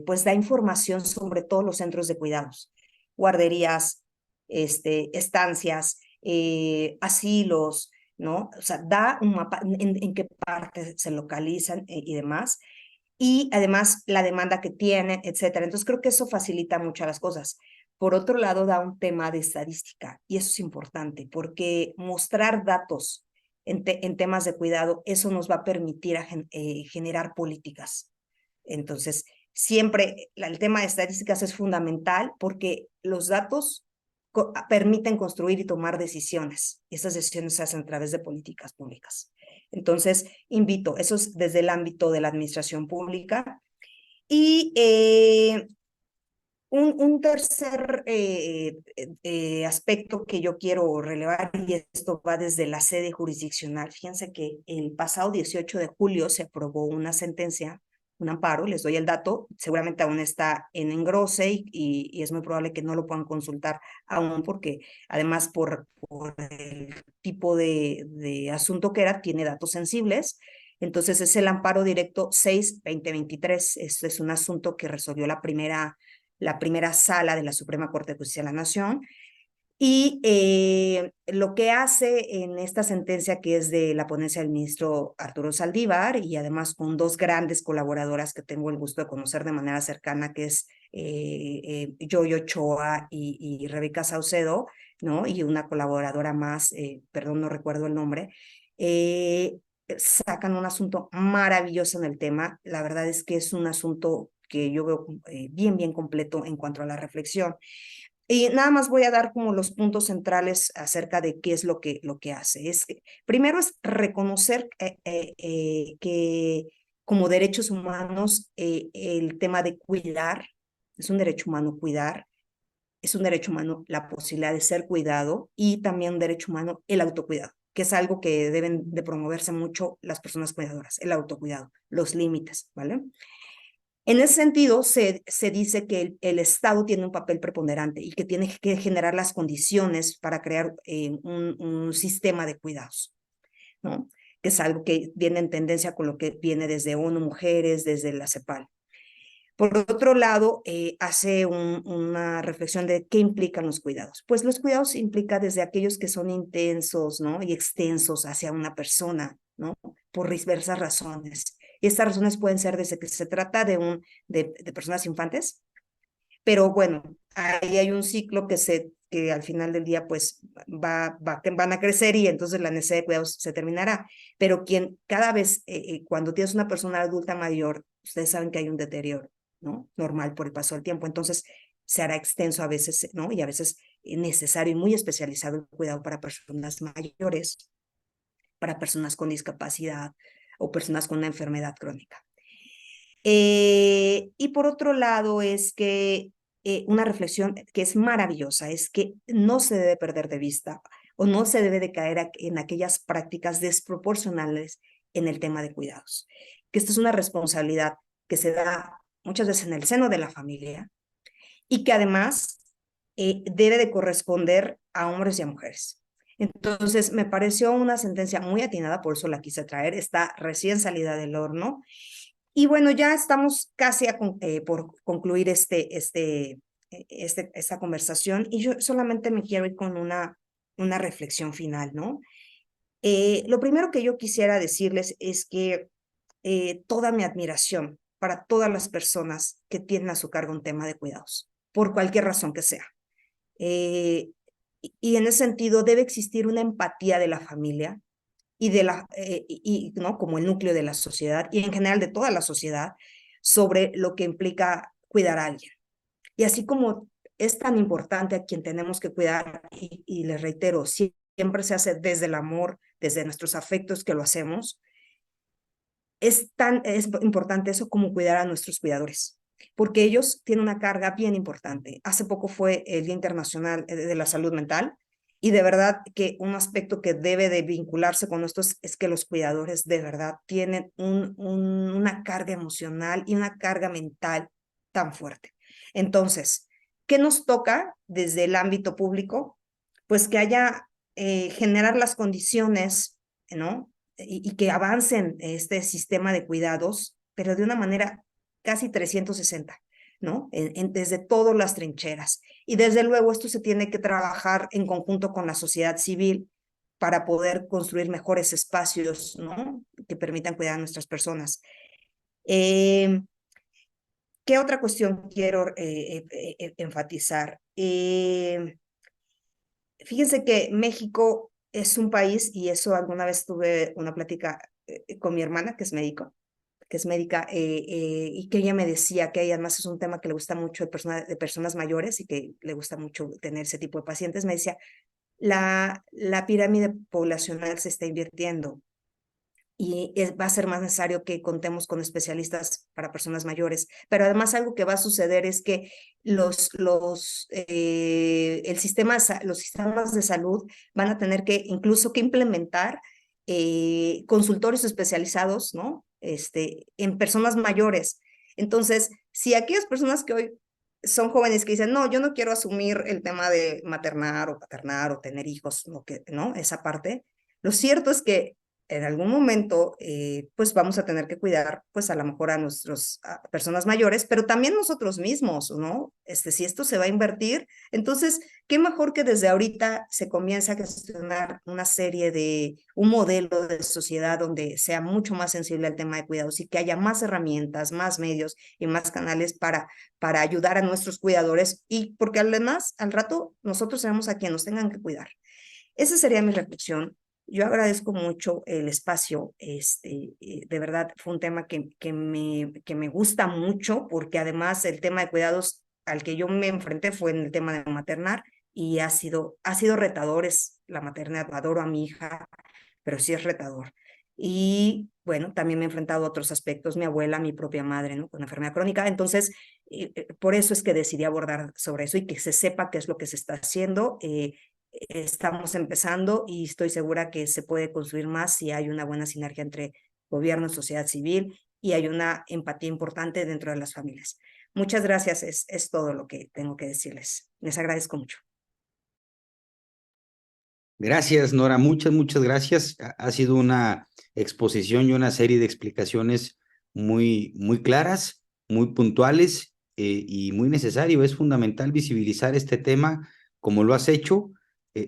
pues da información sobre todos los centros de cuidados, guarderías, estancias, asilos, ¿no? O sea, da un mapa en qué parte se localizan y demás. Y además la demanda que tienen, etcétera. Entonces creo que eso facilita mucho las cosas. Por otro lado, da un tema de estadística y eso es importante porque mostrar datos en temas de cuidado, eso nos va a permitir generar políticas. Entonces, siempre el tema de estadísticas es fundamental porque los datos permiten construir y tomar decisiones. Y esas decisiones se hacen a través de políticas públicas. Entonces, invito, eso es desde el ámbito de la administración pública. Y un tercer aspecto que yo quiero relevar, y esto va desde la sede jurisdiccional. Fíjense que el pasado 18 de julio se aprobó una sentencia, un amparo, les doy el dato, seguramente aún está en engrose y es muy probable que no lo puedan consultar aún porque además por el tipo de asunto que era, tiene datos sensibles. Entonces es el amparo directo 6-2023. Este es un asunto que resolvió la primera sala de la Suprema Corte de Justicia de la Nación. Y lo que hace en esta sentencia, que es de la ponencia del ministro Arturo Saldívar, y además con dos grandes colaboradoras que tengo el gusto de conocer de manera cercana, que es Yoyo Ochoa y Rebeca Saucedo, ¿no? Y una colaboradora más, perdón, no recuerdo el nombre, sacan un asunto maravilloso en el tema. La verdad es que es un asunto que yo veo bien completo en cuanto a la reflexión. Y nada más voy a dar como los puntos centrales acerca de qué es lo que hace. Primero es reconocer que como derechos humanos el tema de cuidar, es un derecho humano cuidar, es un derecho humano la posibilidad de ser cuidado y también un derecho humano el autocuidado, que es algo que deben de promoverse mucho las personas cuidadoras, el autocuidado, los límites, ¿vale? En ese sentido, se dice que el Estado tiene un papel preponderante y que tiene que generar las condiciones para crear un sistema de cuidados. ¿no? Que es algo que viene en tendencia con lo que viene desde ONU Mujeres, desde la CEPAL. Por otro lado, hace una reflexión de qué implican los cuidados. Pues los cuidados implican desde aquellos que son intensos, ¿no? Y extensos hacia una persona, ¿no? Por diversas razones. Y estas razones pueden ser desde que se trata de personas infantes, pero bueno, ahí hay un ciclo que al final del día pues van a crecer y entonces la necesidad de cuidados se terminará. Pero cada vez, cuando tienes una persona adulta mayor, ustedes saben que hay un deterioro, ¿no? Normal por el paso del tiempo. Entonces se hará extenso a veces, ¿no? Y a veces necesario y muy especializado el cuidado para personas mayores, para personas con discapacidad o personas con una enfermedad crónica. Y por otro lado es que una reflexión que es maravillosa es que no se debe perder de vista o no se debe de caer en aquellas prácticas desproporcionales en el tema de cuidados. Que esto es una responsabilidad que se da muchas veces en el seno de la familia y que además debe de corresponder a hombres y a mujeres. Entonces, me pareció una sentencia muy atinada, por eso la quise traer, está recién salida del horno. Y bueno, ya estamos casi por concluir esta conversación y yo solamente me quiero ir con una reflexión final, ¿no? Lo primero que yo quisiera decirles es que toda mi admiración para todas las personas que tienen a su cargo un tema de cuidados, por cualquier razón que sea. Eh, y en ese sentido debe existir una empatía de la familia ¿no? Como el núcleo de la sociedad y en general de toda la sociedad sobre lo que implica cuidar a alguien. Y así como es tan importante a quien tenemos que cuidar, y les reitero, siempre se hace desde el amor, desde nuestros afectos que lo hacemos, es importante eso como cuidar a nuestros cuidadores, porque ellos tienen una carga bien importante. Hace poco fue el Día Internacional de la Salud Mental y de verdad que un aspecto que debe de vincularse con esto es que los cuidadores de verdad tienen una carga emocional y una carga mental tan fuerte. Entonces, ¿qué nos toca desde el ámbito público? Pues que haya, generar las condiciones, ¿no? Y que avancen este sistema de cuidados, pero de una manera casi 360, ¿no? Desde todas las trincheras. Y desde luego esto se tiene que trabajar en conjunto con la sociedad civil para poder construir mejores espacios, ¿no? Que permitan cuidar a nuestras personas. ¿Qué otra cuestión quiero enfatizar? Fíjense que México es un país, y eso alguna vez tuve una plática con mi hermana, que es médica, y que ella me decía que ella además es un tema que le gusta mucho de personas mayores y que le gusta mucho tener ese tipo de pacientes. Me decía, la pirámide poblacional se está invirtiendo y va a ser más necesario que contemos con especialistas para personas mayores. Pero además algo que va a suceder es que los sistemas de salud van a tener que incluso que implementar consultorios especializados, ¿no? En personas mayores. Entonces, si aquellas personas que hoy son jóvenes que dicen, no, yo no quiero asumir el tema de maternar o paternar o tener hijos, ¿no? Esa parte. Lo cierto es que en algún momento, pues vamos a tener que cuidar, pues a lo mejor a nuestras personas mayores, pero también nosotros mismos, ¿no? Si esto se va a invertir, entonces, qué mejor que desde ahorita se comience a gestionar un modelo de sociedad donde sea mucho más sensible al tema de cuidados y que haya más herramientas, más medios y más canales para ayudar a nuestros cuidadores y porque además al rato nosotros seremos a quien nos tengan que cuidar. Esa sería mi reflexión. Yo agradezco mucho el espacio, de verdad fue un tema que me gusta mucho porque además el tema de cuidados al que yo me enfrenté fue en el tema de maternar y ha sido retador, es la maternidad, adoro a mi hija, pero sí es retador. Y bueno, también me he enfrentado a otros aspectos, mi abuela, mi propia madre, ¿no? Con enfermedad crónica. Entonces, por eso es que decidí abordar sobre eso y que se sepa qué es lo que se está haciendo. Estamos empezando y estoy segura que se puede construir más si hay una buena sinergia entre gobierno y sociedad civil y hay una empatía importante dentro de las familias. Muchas gracias, es todo lo que tengo que decirles. Les agradezco mucho. Gracias, Nora, muchas gracias. Ha sido una exposición y una serie de explicaciones muy claras, muy puntuales y muy necesario. Es fundamental visibilizar este tema como lo has hecho.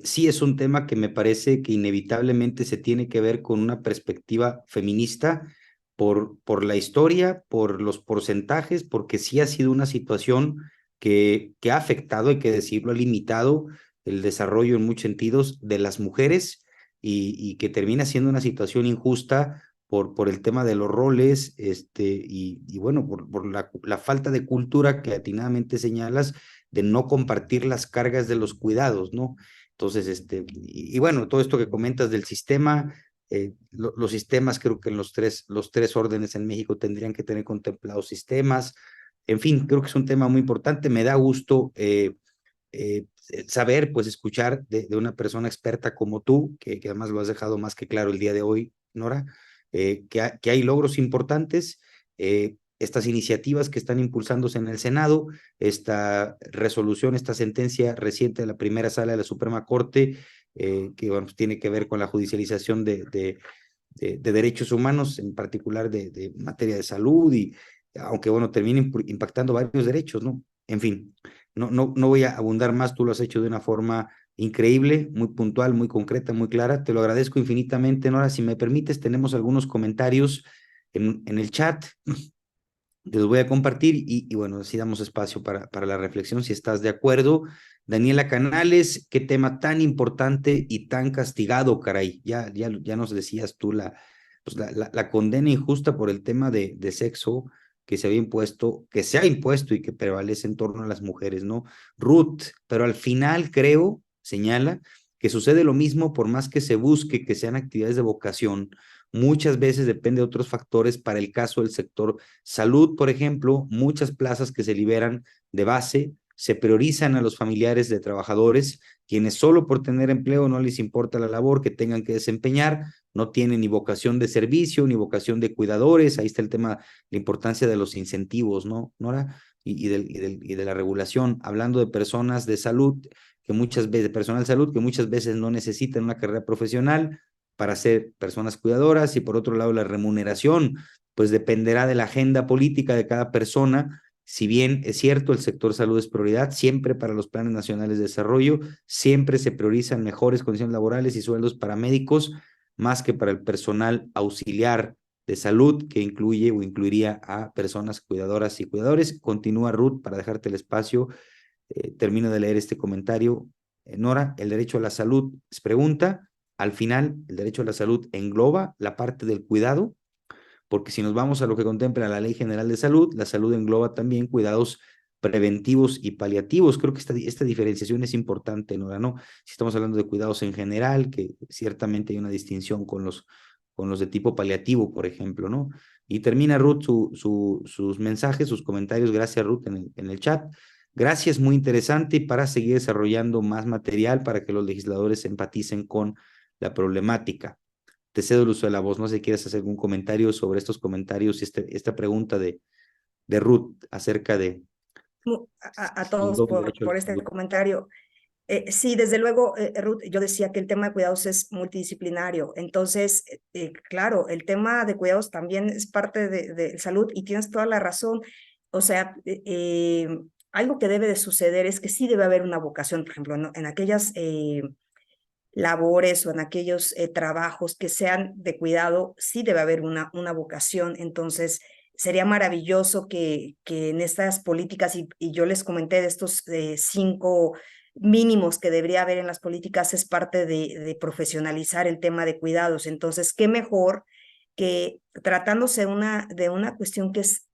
Sí es un tema que me parece que inevitablemente se tiene que ver con una perspectiva feminista por la historia, por los porcentajes, porque sí ha sido una situación que ha afectado, hay que decirlo, ha limitado el desarrollo en muchos sentidos de las mujeres y que termina siendo una situación injusta por el tema de los roles y bueno, por la falta de cultura que atinadamente señalas de no compartir las cargas de los cuidados, ¿no? Entonces, y bueno, todo esto que comentas del sistema, los sistemas, creo que en los tres órdenes en México tendrían que tener contemplados sistemas. En fin, creo que es un tema muy importante. Me da gusto saber, pues escuchar de una persona experta como tú, que además lo has dejado más que claro el día de hoy, Nora, que hay logros importantes, estas iniciativas que están impulsándose en el Senado, esta resolución, esta sentencia reciente de la primera sala de la Suprema Corte, que bueno, pues tiene que ver con la judicialización de derechos humanos, en particular de materia de salud, y aunque bueno, termina impactando varios derechos, ¿no? En fin, no voy a abundar más, tú lo has hecho de una forma increíble, muy puntual, muy concreta, muy clara. Te lo agradezco infinitamente, Nora. Si me permites, tenemos algunos comentarios en el chat. Te los voy a compartir y bueno, así damos espacio para la reflexión, si estás de acuerdo. Daniela Canales, qué tema tan importante y tan castigado, caray. Ya nos decías tú pues la condena injusta por el tema de sexo que se había impuesto, que se ha impuesto y que prevalece en torno a las mujeres, ¿no? Ruth, pero al final creo, señala, que sucede lo mismo por más que se busque que sean actividades de vocación. Muchas veces depende de otros factores para el caso del sector salud, por ejemplo, muchas plazas que se liberan de base se priorizan a los familiares de trabajadores, quienes solo por tener empleo no les importa la labor que tengan que desempeñar, no tienen ni vocación de servicio, ni vocación de cuidadores. Ahí está el tema, la importancia de los incentivos, ¿no, Nora? Y de la regulación, hablando de personas de salud, que muchas veces, de personal de salud, que muchas veces no necesitan una carrera profesional para ser personas cuidadoras, y por otro lado la remuneración, pues dependerá de la agenda política de cada persona. Si bien es cierto, el sector salud es prioridad, siempre para los planes nacionales de desarrollo, siempre se priorizan mejores condiciones laborales y sueldos para médicos, más que para el personal auxiliar de salud, que incluye o incluiría a personas cuidadoras y cuidadores. Continúa Ruth para dejarte el espacio. Termino de leer este comentario. Nora, el derecho a la salud, es pregunta. Al final, el derecho a la salud engloba la parte del cuidado, porque si nos vamos a lo que contempla la Ley General de Salud, la salud engloba también cuidados preventivos y paliativos. Creo que esta diferenciación es importante, Nora, ¿no? Si estamos hablando de cuidados en general, que ciertamente hay una distinción con los de tipo paliativo, por ejemplo, ¿no? Y termina Ruth sus mensajes, sus comentarios. Gracias, Ruth, en el chat. Gracias, muy interesante, y para seguir desarrollando más material para que los legisladores empaticen con la problemática. Te cedo el uso de la voz. No sé si quieres hacer algún comentario sobre estos comentarios y esta pregunta de Ruth acerca de A si todos engloba el derecho a la por este salud. comentario. Sí, desde luego, Ruth, yo decía que el tema de cuidados es multidisciplinario. Entonces, claro, el tema de cuidados también es parte de salud y tienes toda la razón. O sea, algo que debe de suceder es que sí debe haber una vocación, por ejemplo, en aquellas labores o en aquellos trabajos que sean de cuidado, sí debe haber una vocación. Entonces, sería maravilloso que en estas políticas, y yo les comenté de estos 5 mínimos que debería haber en las políticas, es parte de profesionalizar el tema de cuidados. Entonces, qué mejor que tratándose de una cuestión que es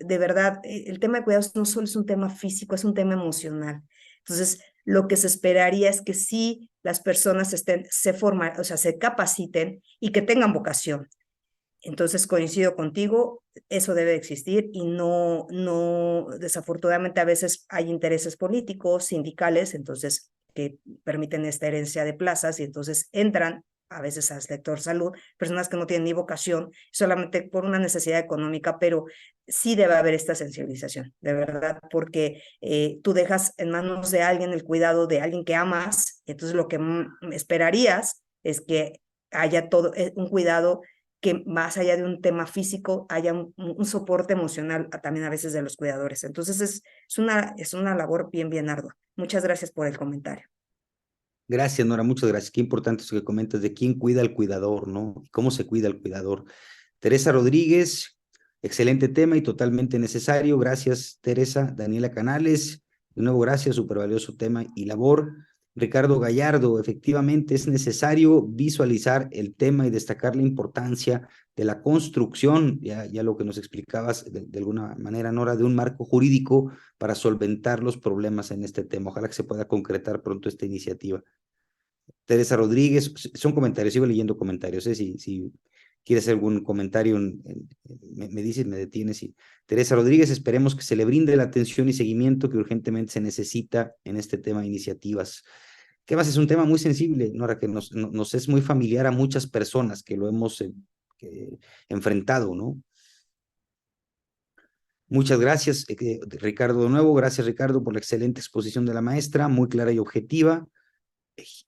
de verdad, el tema de cuidados no solo es un tema físico, es un tema emocional. Entonces, lo que se esperaría es que sí las personas se forman, o sea, se capaciten y que tengan vocación. Entonces, coincido contigo, eso debe existir y desafortunadamente a veces hay intereses políticos, sindicales, entonces, que permiten esta herencia de plazas y entonces entran a veces al sector salud, personas que no tienen ni vocación, solamente por una necesidad económica, pero sí debe haber esta sensibilización, de verdad, porque tú dejas en manos de alguien el cuidado de alguien que amas Entonces lo que esperarías es que haya todo un cuidado que más allá de un tema físico haya un soporte emocional también a veces de los cuidadores. Entonces es una labor bien ardua. Muchas gracias por el comentario. Gracias, Nora, muchas gracias. Qué importante eso que comentas de quién cuida al cuidador, ¿no? ¿Cómo se cuida al cuidador? Teresa Rodríguez, excelente tema y totalmente necesario. Gracias, Teresa. Daniela Canales, de nuevo, gracias, súper valioso tema y labor. Ricardo Gallardo, efectivamente es necesario visualizar el tema y destacar la importancia de la construcción, ya lo que nos explicabas de alguna manera, Nora, de un marco jurídico para solventar los problemas en este tema. Ojalá que se pueda concretar pronto esta iniciativa. Teresa Rodríguez, son comentarios, sigo leyendo comentarios, si quieres hacer algún comentario, me dices, me detienes. Teresa Rodríguez, esperemos que se le brinde la atención y seguimiento que urgentemente se necesita en este tema de iniciativas. ¿Qué más? Es un tema muy sensible, Nora, que nos es muy familiar a muchas personas que lo hemos enfrentado, ¿no? Muchas gracias, Ricardo, de nuevo. Gracias, Ricardo, por la excelente exposición de la maestra, muy clara y objetiva.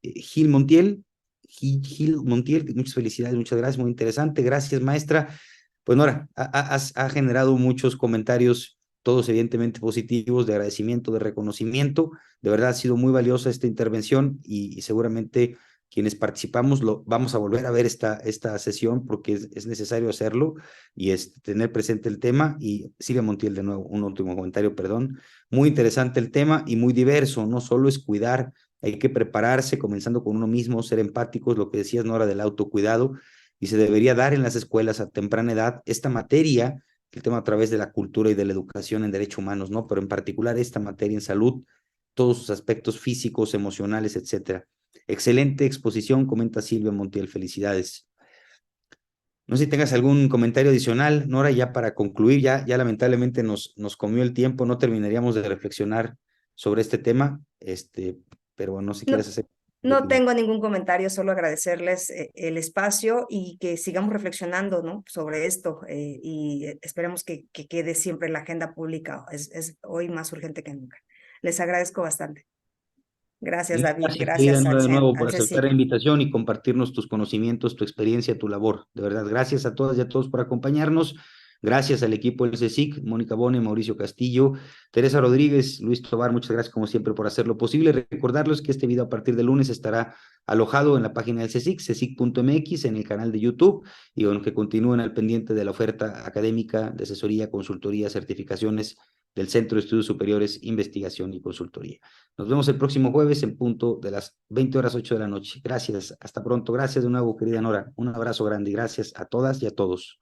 Gil Montiel, muchas felicidades, muchas gracias, muy interesante, gracias, maestra. Pues Nora, ha generado muchos comentarios, todos evidentemente positivos, de agradecimiento, de reconocimiento. De verdad ha sido muy valiosa esta intervención y seguramente quienes participamos vamos a volver a ver esta sesión porque es necesario hacerlo y tener presente el tema. Y Silvia Montiel, de nuevo, un último comentario, perdón. Muy interesante el tema y muy diverso, no solo es cuidar, hay que prepararse, comenzando con uno mismo, ser empáticos, lo que decías, Nora, del autocuidado, y se debería dar en las escuelas a temprana edad esta materia, el tema a través de la cultura y de la educación en derechos humanos, ¿no? Pero en particular esta materia en salud, todos sus aspectos físicos, emocionales, etcétera. Excelente exposición, comenta Silvia Montiel, felicidades. No sé si tengas algún comentario adicional, Nora, ya para concluir, ya lamentablemente nos comió el tiempo, no terminaríamos de reflexionar sobre este tema, pero bueno, si No, quieres hacer... no tengo ningún comentario, solo agradecerles el espacio y que sigamos reflexionando, ¿no? Sobre esto y esperemos que quede siempre en la agenda pública. Es hoy más urgente que nunca. Les agradezco bastante. Gracias, David. Gracias, querida Gracias Nora, de nuevo al por aceptar la CSIC. invitación y compartirnos tus conocimientos, tu experiencia, tu labor. De verdad, gracias a todas y a todos por acompañarnos. Gracias al equipo del CSIC, Mónica Bone, Mauricio Castillo, Teresa Rodríguez, Luis Tobar, muchas gracias como siempre por hacer lo posible. Recordarles que este video a partir del lunes estará alojado en la página del CSIC, csic.mx, en el canal de YouTube, y bueno, que continúen al pendiente de la oferta académica de asesoría, consultoría, certificaciones del Centro de Estudios Superiores, Investigación y Consultoría. Nos vemos el próximo jueves en punto de las 20 horas 8 de la noche. Gracias, hasta pronto. Gracias de nuevo, querida Nora. Un abrazo grande y gracias a todas y a todos.